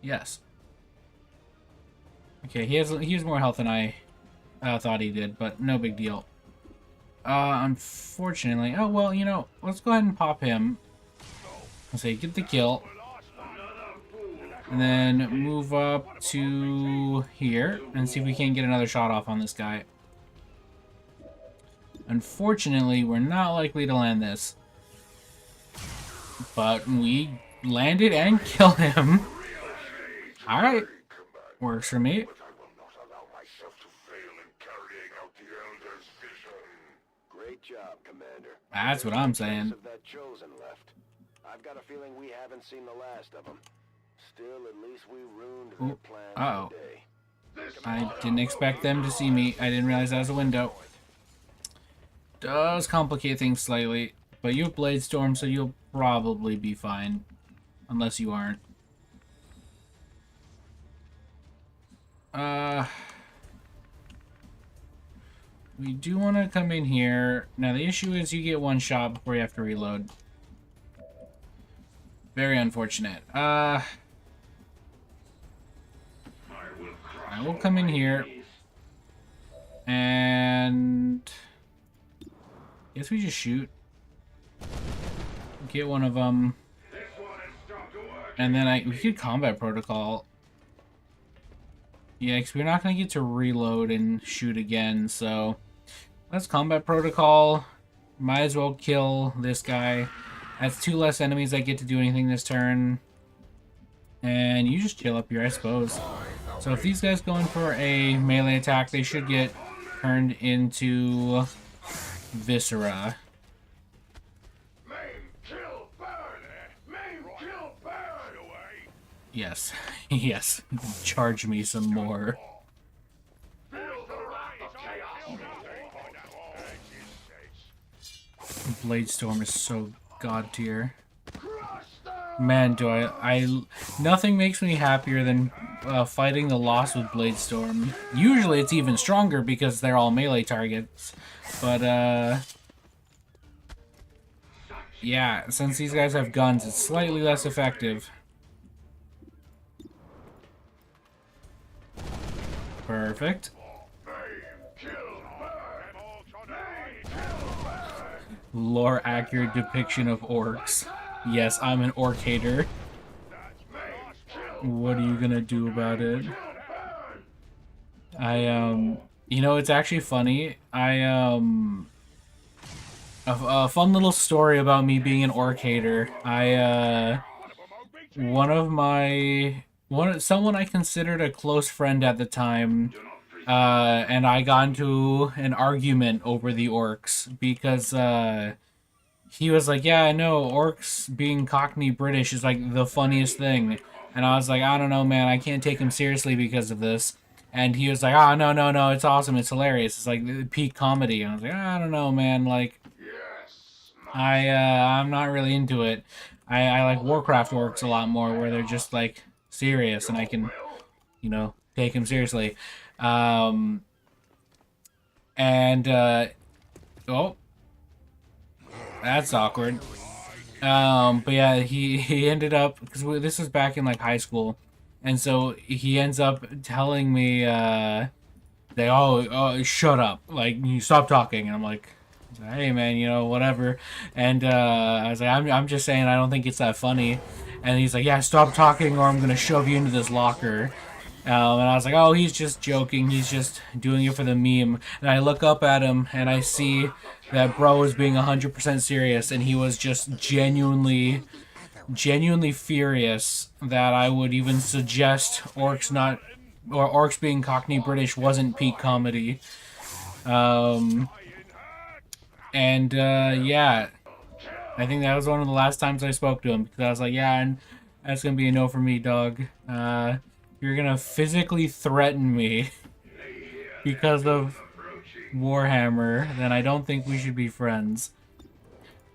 Yes. Okay, he has more health than I thought he did, but no big deal. Unfortunately... Oh, well, you know, let's go ahead and pop him. Let's say, get the kill. And then move up to here and see if we can get another shot off on this guy. Unfortunately, we're not likely to land this. But we landed and killed him. Alright. Works for me. I will not allow myself to fail in carrying out the Elder's vision. Great job, Commander. That's what I'm There's saying. of that chosen left. I've got a feeling we haven't seen the last of them. Still, at least we ruined their plans Uh-oh. today. I didn't expect them to see me. I didn't realize that was a window. Does complicate things slightly. But you have Blade Storm, so you'll probably be fine. Unless you aren't. We do want to come in here. Now, the issue is you get one shot before you have to reload. Very unfortunate. I will come in here. And... guess we just shoot. Get one of them. And then we could combat protocol. Yeah, because we're not going to get to reload and shoot again, so... let's combat protocol. Might as well kill this guy. That's 2 less enemies that get to do anything this turn. And you just chill up here, I suppose. So if these guys go in for a melee attack, they should get turned into Viscera. Yes. Yes. Charge me some more. Blade Storm is so god tier. Man, do I nothing makes me happier than fighting the loss with Blade Storm. Usually it's even stronger because they're all melee targets. But, yeah, since these guys have guns, it's slightly less effective. Perfect. Lore accurate depiction of orcs. Yes, I'm an orc hater. What are you gonna do about it? You know, it's actually funny. A fun little story about me being an orc hater. Someone I considered a close friend at the time, and I got into an argument over the orcs because, he was like, yeah, I know, orcs being Cockney British is like the funniest thing. And I was like, I don't know, man, I can't take him seriously because of this. And he was like, oh, no, no, no, it's awesome, it's hilarious, it's like the peak comedy. And I was like, I don't know, man, like, I'm not really into it. I like Warcraft orcs a lot more, where they're just, like, serious, and I can, you know, take him seriously. Oh, that's awkward. But yeah, he ended up, because this was back in like high school, and so he ends up telling me they shut up, like you stop talking, and I'm like, hey man, you know, whatever. And I was like, I'm just saying I don't think it's that funny. And he's like, yeah, stop talking or I'm gonna shove you into this locker. And I was like, oh, he's just joking. He's just doing it for the meme. And I look up at him and I see that bro was being 100% serious, and he was just genuinely furious that I would even suggest Orks being Cockney British wasn't peak comedy. Yeah, I think that was one of the last times I spoke to him, because I was like, yeah, and that's gonna be a no for me, dog. You're gonna physically threaten me because of Warhammer, then I don't think we should be friends.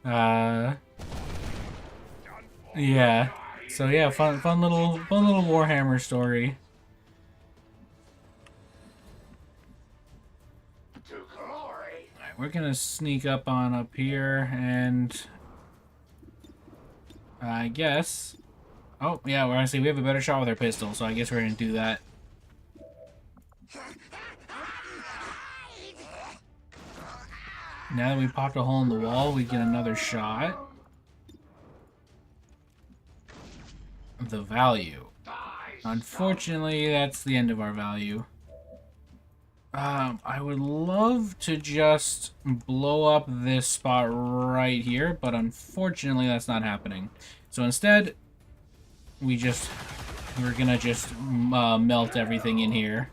Yeah. So yeah, fun little Warhammer story. Alright, we're gonna sneak up here, and I guess. Oh yeah, we're gonna see we have a better shot with our pistol, so I guess we're gonna do that. Now that we popped a hole in the wall, we get another shot. The value. Unfortunately, that's the end of our value. I would love to just blow up this spot right here, but unfortunately that's not happening. So instead, we're gonna just melt everything in here.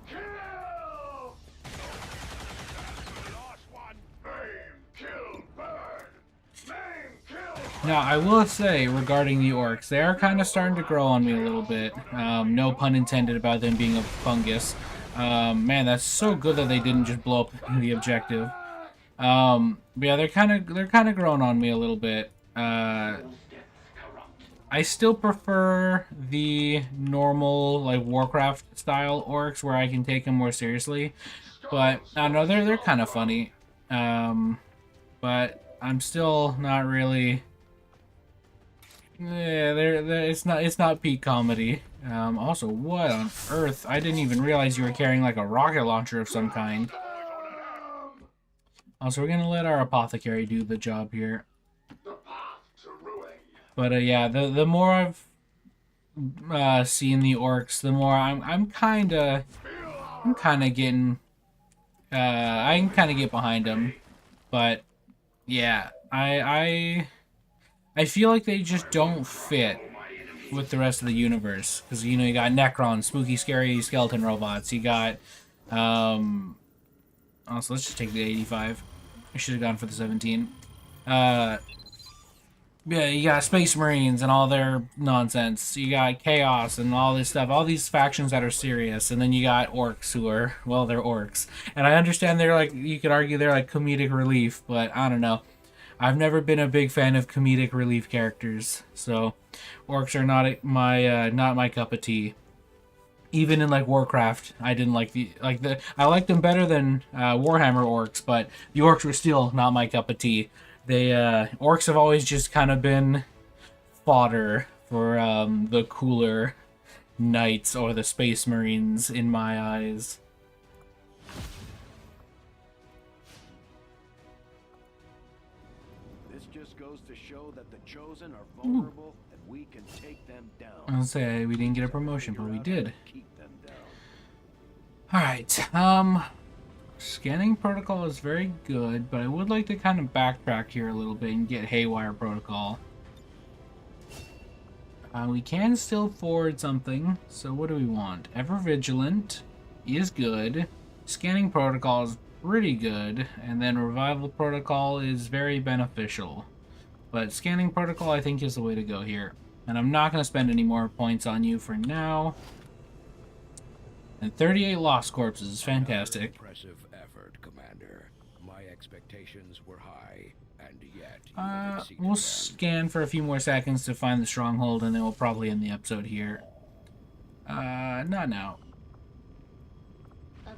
Now, I will say, regarding the Orks, they are kind of starting to grow on me a little bit. No pun intended about them being a fungus. Man, that's so good that they didn't just blow up the objective. But yeah, they're kind of growing on me a little bit. I still prefer the normal, like, Warcraft style Orks, where I can take them more seriously. But I don't know, they're kind of funny. But I'm still not really. Yeah, it's not peak comedy. Also, what on earth? I didn't even realize you were carrying like a rocket launcher of some kind. Also, we're gonna let our apothecary do the job here. But yeah, the more I've seen the Orks, the more I'm kind of getting I can kind of get behind them. But yeah, I feel like they just don't fit with the rest of the universe. Because, you know, you got Necron, spooky, scary skeleton robots. You got, also, let's just take the 85. I should have gone for the 17. Yeah, you got Space Marines and all their nonsense. You got Chaos and all this stuff. All these factions that are serious. And then you got Orks who are, well, they're Orks. And I understand they're like, you could argue they're like comedic relief, but I don't know. I've never been a big fan of comedic relief characters, so Orks are not my cup of tea. Even in like Warcraft, I didn't I liked them better than Warhammer Orks, but the Orks were still not my cup of tea. Orks have always just kind of been fodder for the cooler knights or the Space Marines in my eyes. Goes to show that the chosen are vulnerable and we can take them down. I'll say we didn't get a promotion, but we did. Alright, scanning protocol is very good, but I would like to kind of backtrack here a little bit and get haywire protocol. We can still forward something, so what do we want? Ever vigilant is good. Scanning protocol is pretty good, and then revival protocol is very beneficial. But scanning protocol, I think, is the way to go here. And I'm not going to spend any more points on you for now. And 38 lost corpses is fantastic. Impressive effort, Commander. My expectations were high, and yet you have exceeded We'll them. scan for a few more seconds to find the stronghold, and then we'll probably end the episode here. Not now.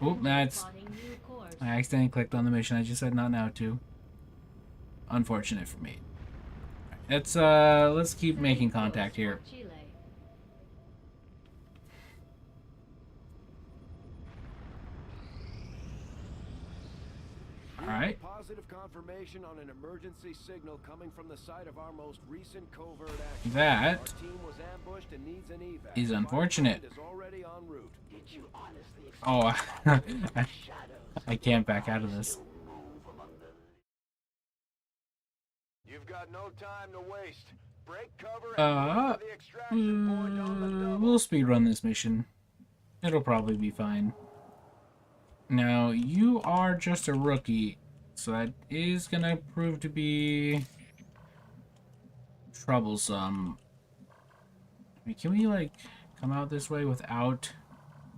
Oop, that's... I accidentally clicked on the mission. I just said not now, too. Unfortunate for me. Let's keep making contact here. Alright. Positive confirmation on an emergency signal coming from the site of our most recent covert action. That Our team was ambushed and needs an evac. is unfortunate. Is already en route. Did you honestly expect Oh, shadows I can't back out of this. to move among the... You've got no time to waste. Break cover and move to the extraction point on the double. We'll speedrun this mission. It'll probably be fine. Now, you are just a rookie, so that is gonna prove to be troublesome. I mean, can we, like, come out this way without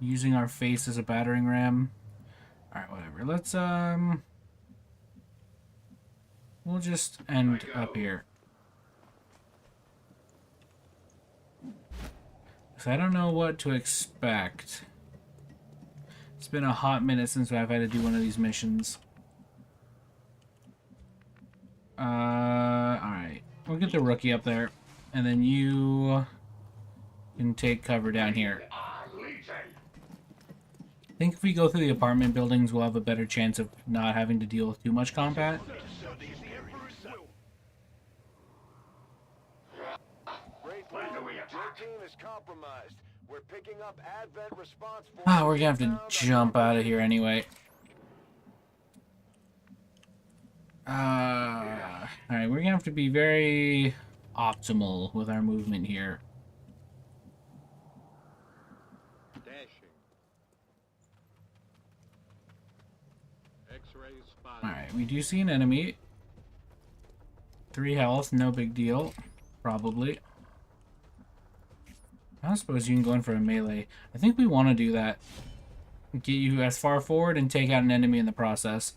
using our face as a battering ram? Alright, whatever. Let's, we'll just end up here. So I don't know what to expect. It's been a hot minute since I've had to do one of these missions. Alright. We'll get the rookie up there. And then you can take cover down here. I think if we go through the apartment buildings, we'll have a better chance of not having to deal with too much combat. Your team is compromised. We're picking up Advent response forces. Ah, we're gonna have to jump out of here anyway. Alright, we're gonna have to be very optimal with our movement here. Dashing. X-ray spotted. Alright, we do see an enemy. 3 health, no big deal. Probably. I don't suppose you can go in for a melee. I think we want to do that. Get you as far forward and take out an enemy in the process.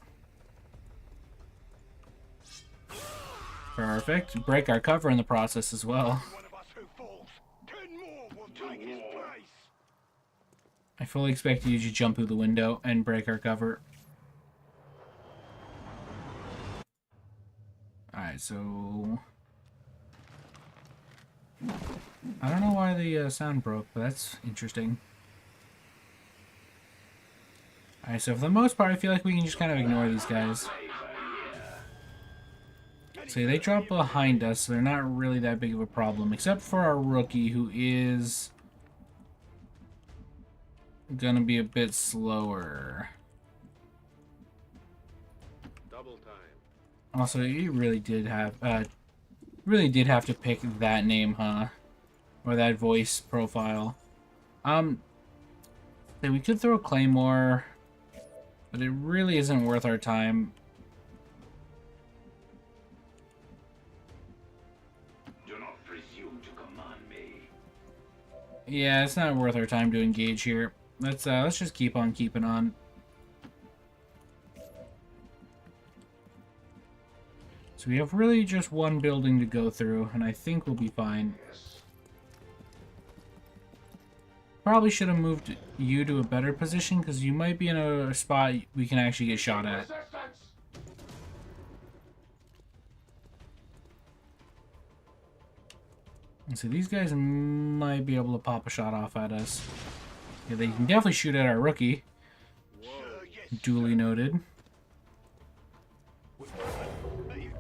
Perfect. Break our cover in the process as well. One of us who falls, 10 more will take his place. I fully expect you to jump through the window and break our cover. Alright, so... I don't know why the sound broke, but that's interesting. Alright, so for the most part, I feel like we can just kind of ignore these guys. See, they drop behind us, so they're not really that big of a problem, except for our rookie, who is gonna be a bit slower. Double time. Also, you really did have to pick that name, huh? Or that voice profile. We could throw a Claymore, but it really isn't worth our time. Do not presume to command me. Yeah, it's not worth our time to engage here. Let's just keep on keeping on. So we have really just one building to go through, and I think we'll be fine. Probably should have moved you to a better position, because you might be in a spot we can actually get shot at. And so these guys might be able to pop a shot off at us. Yeah, they can definitely shoot at our rookie. Duly noted.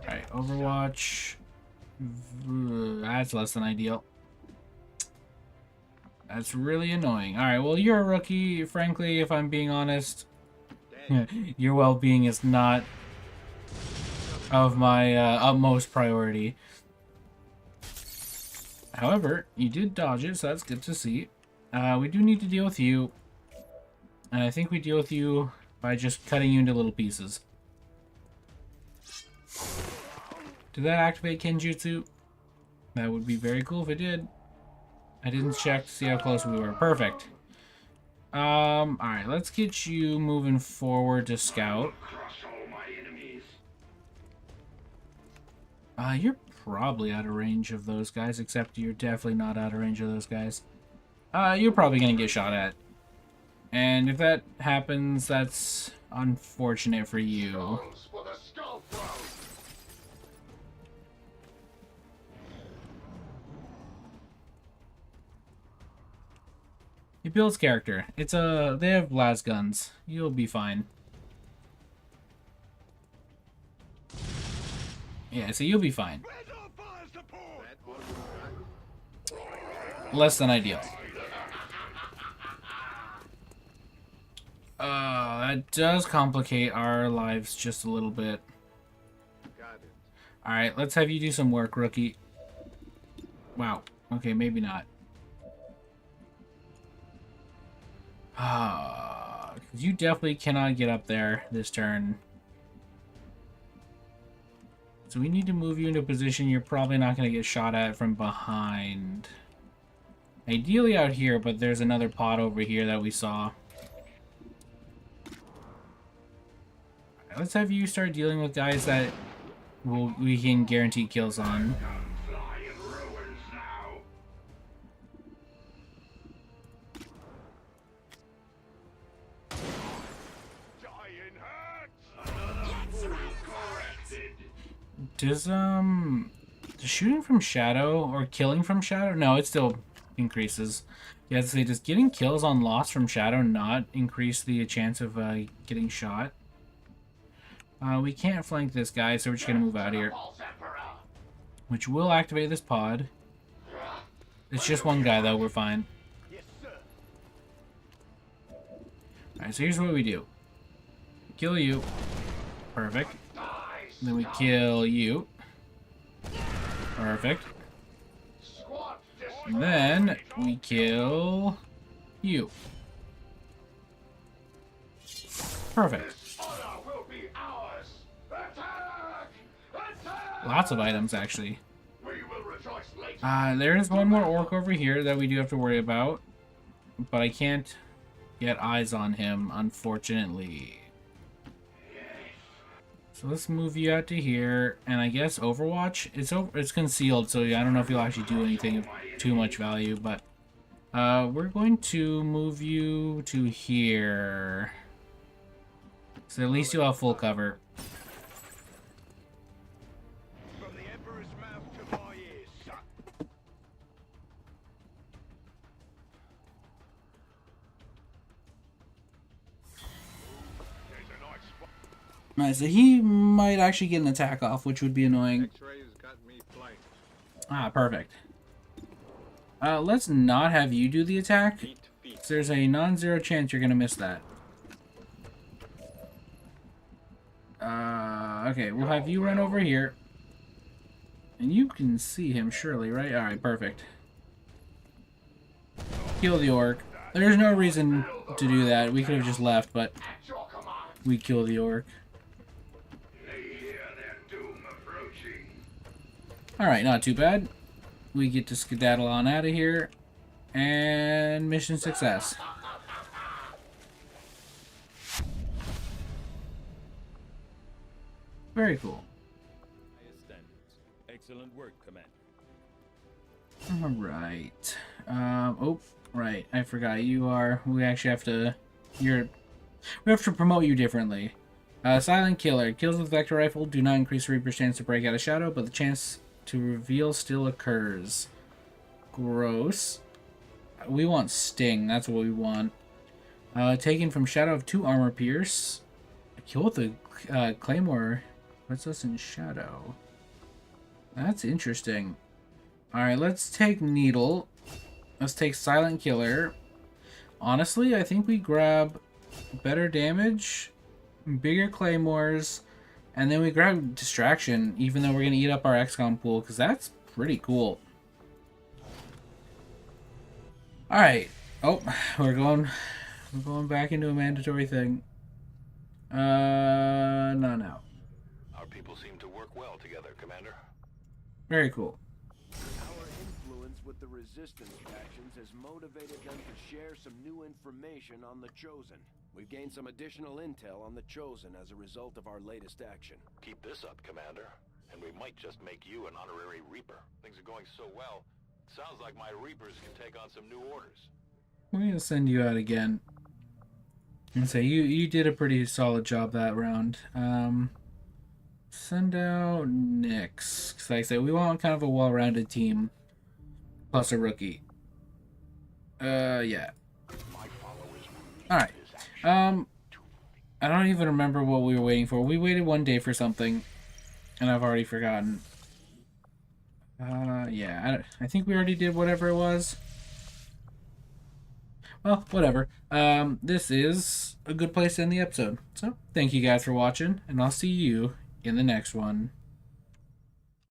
Alright, Overwatch. That's less than ideal. That's really annoying. Alright, well, you're a rookie. Frankly, if I'm being honest, your well-being is not of my utmost priority. However, you did dodge it, so that's good to see. We do need to deal with you. And I think we deal with you by just cutting you into little pieces. Did that activate Kenjutsu? That would be very cool if it did. I didn't check to see how close we were. Perfect. Alright, let's get you moving forward to scout. You're probably out of range of those guys, except you're definitely not out of range of those guys. You're probably gonna get shot at. And if that happens, that's unfortunate for you. He builds character. It's they have las guns. You'll be fine. Yeah, so you'll be fine. Less than ideal. That does complicate our lives just a little bit. Alright, let's have you do some work, rookie. Wow. Okay, maybe not. Because you definitely cannot get up there this turn. So we need to move you into a position you're probably not going to get shot at from behind. Ideally out here, but there's another pod over here that we saw. Right, let's have you start dealing with guys that we can guarantee kills on. Does shooting from shadow or killing from shadow? No, it still increases. Yeah, so does getting kills on lost from shadow not increase the chance of getting shot? We can't flank this guy, so we're just gonna move out here. Which will activate this pod. It's just one guy though, we're fine. Alright, so here's what we do. Kill you. Perfect. Then we kill you. Perfect. And then we kill you. Perfect. Lots of items, actually. There's one more orc over here that we do have to worry about. But I can't get eyes on him, unfortunately. So let's move you out to here, and I guess Overwatch, it's concealed, so I don't know if you'll actually do anything of too much value, but we're going to move you to here. So at least you'll have full cover. From the Emperor's mouth to my ears, son. Alright, so he might actually get an attack off, which would be annoying. Ah, perfect. Let's not have you do the attack. So there's a non-zero chance you're gonna miss that. Okay, we'll have you run over here. And you can see him, surely, right? Alright, perfect. Kill the orc. There's no reason to do that. We could have just left, but we kill the orc. Alright, not too bad. We get to skedaddle on out of here. And mission success. Very cool. Excellent work, Commander. Alright. Oh, right. I forgot. We actually have to... we have to promote you differently. Silent Killer. Kills with Vector Rifle do not increase Reaper's chance to break out of shadow, but the chance to reveal still occurs. Gross. We want Sting. That's what we want. Taken from Shadow of 2 Armor Pierce. Kill with the Claymore puts us in Shadow. That's interesting. Alright, let's take Needle. Let's take Silent Killer. Honestly, I think we grab better damage, bigger Claymores, and then we grab Distraction, even though we're going to eat up our XCom pool, because that's pretty cool. Alright. Oh, we're going back into a mandatory thing. No. Our people seem to work well together, Commander. Very cool. How with the Resistance factions has motivated them to share some new information on the Chosen. We've gained some additional intel on the Chosen as a result of our latest action. Keep this up, Commander, and we might just make you an honorary Reaper. Things are going so well, sounds like my Reapers can take on some new orders. We're gonna send you out again. And say you did a pretty solid job that round. Send out Nyx. 'Cause like I said, we want kind of a well-rounded team. Plus a rookie. Yeah. Alright. I don't even remember what we were waiting for. We waited one day for something. And I've already forgotten. Yeah. I think we already did whatever it was. Well, whatever. This is a good place to end the episode. So, thank you guys for watching. And I'll see you in the next one.